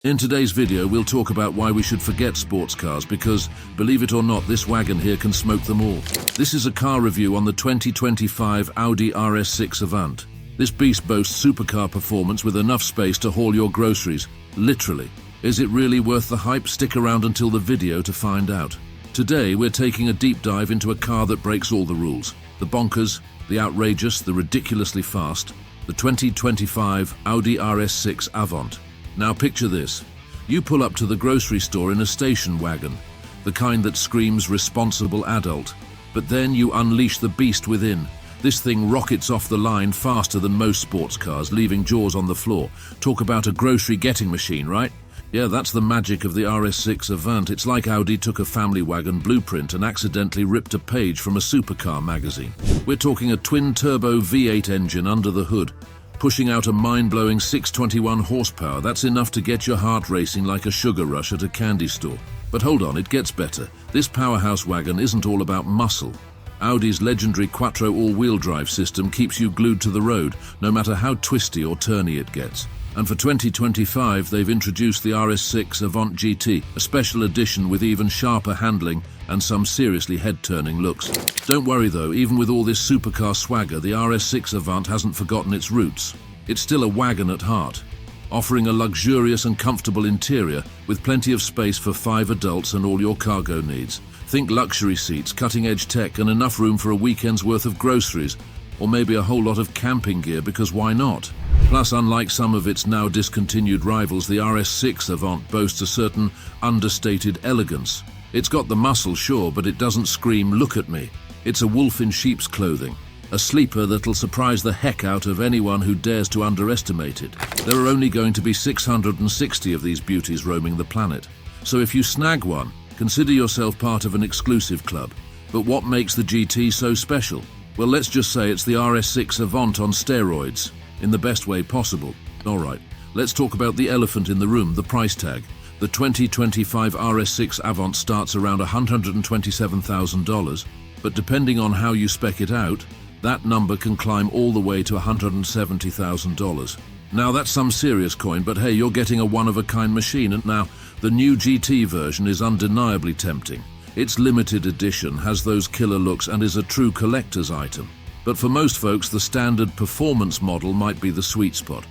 In today's video, we'll talk about why we should forget sports cars because, believe it or not, this wagon here can smoke them all. This is a car review on the 2025 Audi RS6 Avant. This beast boasts supercar performance with enough space to haul your groceries, literally. Is it really worth the hype? Stick around until the video to find out. Today, we're taking a deep dive into a car that breaks all the rules. The bonkers, the outrageous, the ridiculously fast, the 2025 Audi RS6 Avant. Now picture this. You pull up to the grocery store in a station wagon, the kind that screams responsible adult. But then you unleash the beast within. This thing rockets off the line faster than most sports cars, leaving jaws on the floor. Talk about a grocery getting machine, right? Yeah, that's the magic of the RS6 Avant. It's like Audi took a family wagon blueprint and accidentally ripped a page from a supercar magazine. We're talking a twin-turbo V8 engine under the hood, pushing out a mind-blowing 621 horsepower. That's enough to get your heart racing like a sugar rush at a candy store. But hold on, it gets better. This powerhouse wagon isn't all about muscle. Audi's legendary Quattro all-wheel drive system keeps you glued to the road, no matter how twisty or turny it gets. And for 2025, they've introduced the RS6 Avant GT, a special edition with even sharper handling and some seriously head-turning looks. Don't worry though, even with all this supercar swagger, the RS6 Avant hasn't forgotten its roots. It's still a wagon at heart, offering a luxurious and comfortable interior with plenty of space for 5 adults and all your cargo needs. Think luxury seats, cutting-edge tech, and enough room for a weekend's worth of groceries, or maybe a whole lot of camping gear, because why not? Plus, unlike some of its now discontinued rivals, the RS6 Avant boasts a certain understated elegance. It's got the muscle, sure, but it doesn't scream, "Look at me." It's a wolf in sheep's clothing, a sleeper that'll surprise the heck out of anyone who dares to underestimate it. There are only going to be 660 of these beauties roaming the planet. So if you snag one, consider yourself part of an exclusive club. But what makes the GT so special? Well, let's just say it's the RS6 Avant on steroids, in the best way possible. Alright, let's talk about the elephant in the room, the price tag. The 2025 RS6 Avant starts around $127,000, but depending on how you spec it out, that number can climb all the way to $170,000. Now that's some serious coin, but hey, you're getting a one-of-a-kind machine, and now the new GT version is undeniably tempting. Its limited edition has those killer looks and is a true collector's item. But for most folks, the standard performance model might be the sweet spot.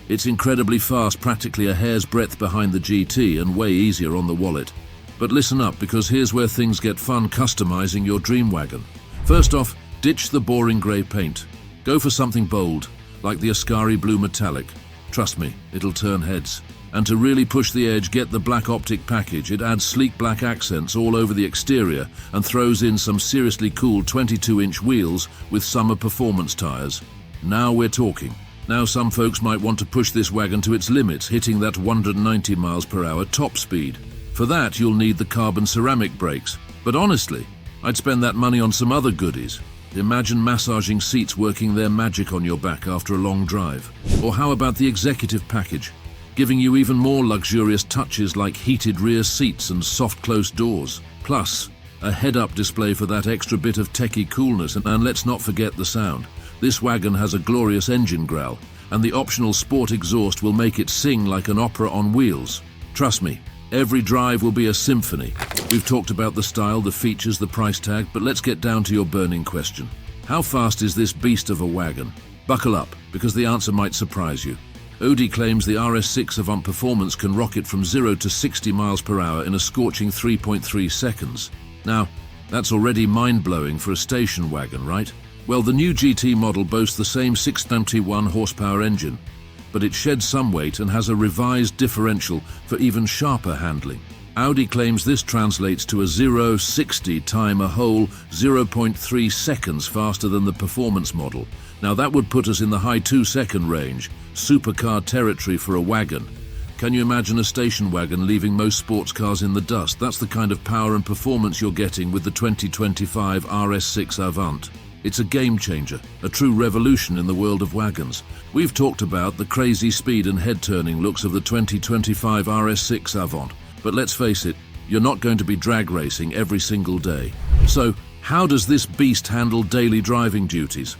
It's incredibly fast, practically a hair's breadth behind the GT, and way easier on the wallet. But listen up, because here's where things get fun customizing your dream wagon. First off, ditch the boring grey paint. Go for something bold, like the Ascari Blue Metallic. Trust me, it'll turn heads. And to really push the edge, get the black optic package. It adds sleek black accents all over the exterior and throws in some seriously cool 22-inch wheels with summer performance tires. Now we're talking. Now some folks might want to push this wagon to its limits, hitting that 190 miles per hour top speed. For that, you'll need the carbon ceramic brakes. But honestly, I'd spend that money on some other goodies. Imagine massaging seats working their magic on your back after a long drive. Or how about the executive package, giving you even more luxurious touches like heated rear seats and soft closed doors. Plus, a head-up display for that extra bit of techie coolness, and let's not forget the sound. This wagon has a glorious engine growl, and the optional sport exhaust will make it sing like an opera on wheels. Trust me, every drive will be a symphony. We've talked about the style, the features, the price tag, but let's get down to your burning question. How fast is this beast of a wagon? Buckle up, because the answer might surprise you. Audi claims the RS6 Avant performance can rocket from 0 to 60 miles per hour in a scorching 3.3 seconds. Now, that's already mind-blowing for a station wagon, right? Well, the new GT model boasts the same 621 horsepower engine, but it sheds some weight and has a revised differential for even sharper handling. Audi claims this translates to a 0-60 time a whole 0.3 seconds faster than the performance model. Now that would put us in the high 2-second range, supercar territory for a wagon. Can you imagine a station wagon leaving most sports cars in the dust? That's the kind of power and performance you're getting with the 2025 RS6 Avant. It's a game changer, a true revolution in the world of wagons. We've talked about the crazy speed and head-turning looks of the 2025 RS6 Avant, but let's face it, you're not going to be drag racing every single day. So, how does this beast handle daily driving duties?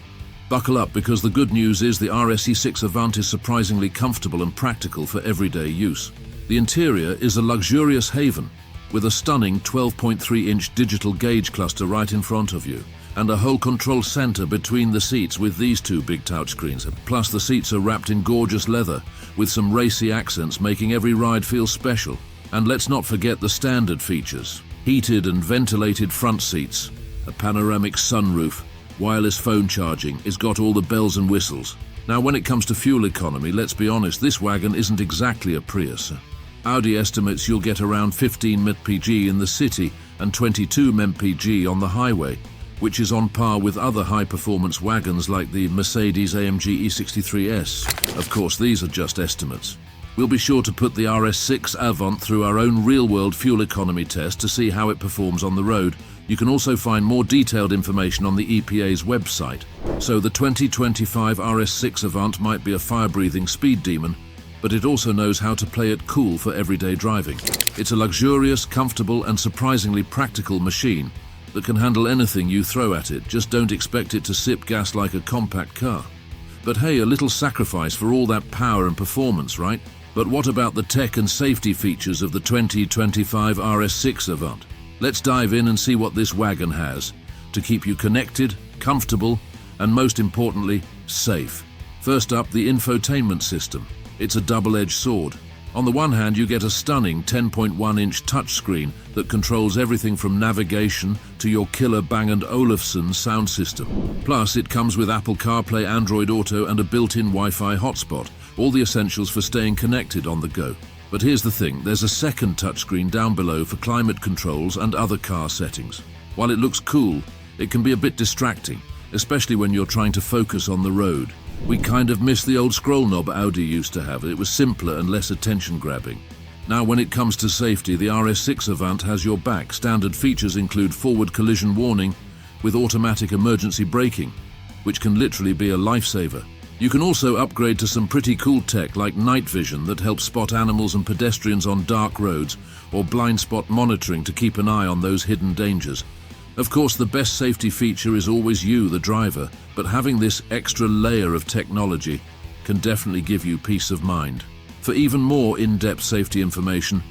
Buckle up, because the good news is the RS6 Avant is surprisingly comfortable and practical for everyday use. The interior is a luxurious haven, with a stunning 12.3-inch digital gauge cluster right in front of you, and a whole control center between the seats with these two big touchscreens. Plus the seats are wrapped in gorgeous leather, with some racy accents making every ride feel special. And let's not forget the standard features. Heated and ventilated front seats, a panoramic sunroof, wireless phone charging. It's got all the bells and whistles. Now when it comes to fuel economy, let's be honest, this wagon isn't exactly a Prius. Audi estimates you'll get around 15 mpg in the city and 22 mpg on the highway, which is on par with other high-performance wagons like the Mercedes-AMG E63S. Of course, these are just estimates. We'll be sure to put the RS6 Avant through our own real-world fuel economy test to see how it performs on the road. You can also find more detailed information on the EPA's website. So the 2025 RS6 Avant might be a fire-breathing speed demon, but it also knows how to play it cool for everyday driving. It's a luxurious, comfortable, and surprisingly practical machine that can handle anything you throw at it. Just don't expect it to sip gas like a compact car. But hey, a little sacrifice for all that power and performance, right? But what about the tech and safety features of the 2025 RS6 Avant? Let's dive in and see what this wagon has to keep you connected, comfortable, and most importantly, safe. First up, the infotainment system. It's a double-edged sword. On the one hand, you get a stunning 10.1-inch touchscreen that controls everything from navigation to your killer Bang & Olufsen sound system. Plus, it comes with Apple CarPlay, Android Auto, and a built-in Wi-Fi hotspot, all the essentials for staying connected on the go. But here's the thing, there's a second touchscreen down below for climate controls and other car settings. While it looks cool, it can be a bit distracting, especially when you're trying to focus on the road. We kind of miss the old scroll knob Audi used to have. It was simpler and less attention-grabbing. Now, when it comes to safety, the RS6 Avant has your back. Standard features include forward collision warning with automatic emergency braking, which can literally be a lifesaver. You can also upgrade to some pretty cool tech like night vision that helps spot animals and pedestrians on dark roads, or blind spot monitoring to keep an eye on those hidden dangers. Of course, the best safety feature is always you, the driver, but having this extra layer of technology can definitely give you peace of mind. For even more in-depth safety information,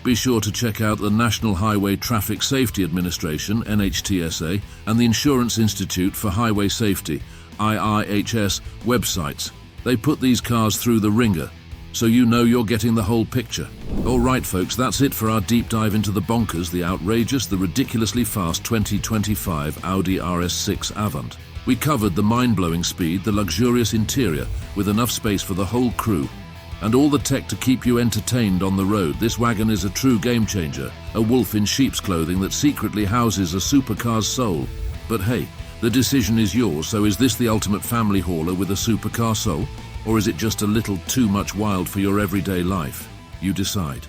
be sure to check out the National Highway Traffic Safety Administration, NHTSA, and the Insurance Institute for Highway Safety, IIHS, websites. They put these cars through the ringer, so you know you're getting the whole picture. Alright folks, that's it for our deep dive into the bonkers, the outrageous, the ridiculously fast 2025 Audi RS6 Avant. We covered the mind-blowing speed, the luxurious interior with enough space for the whole crew, and all the tech to keep you entertained on the road. This wagon is a true game changer, a wolf in sheep's clothing that secretly houses a supercar's soul. But hey, the decision is yours, so is this the ultimate family hauler with a supercar soul? Or is it just a little too much wild for your everyday life? You decide.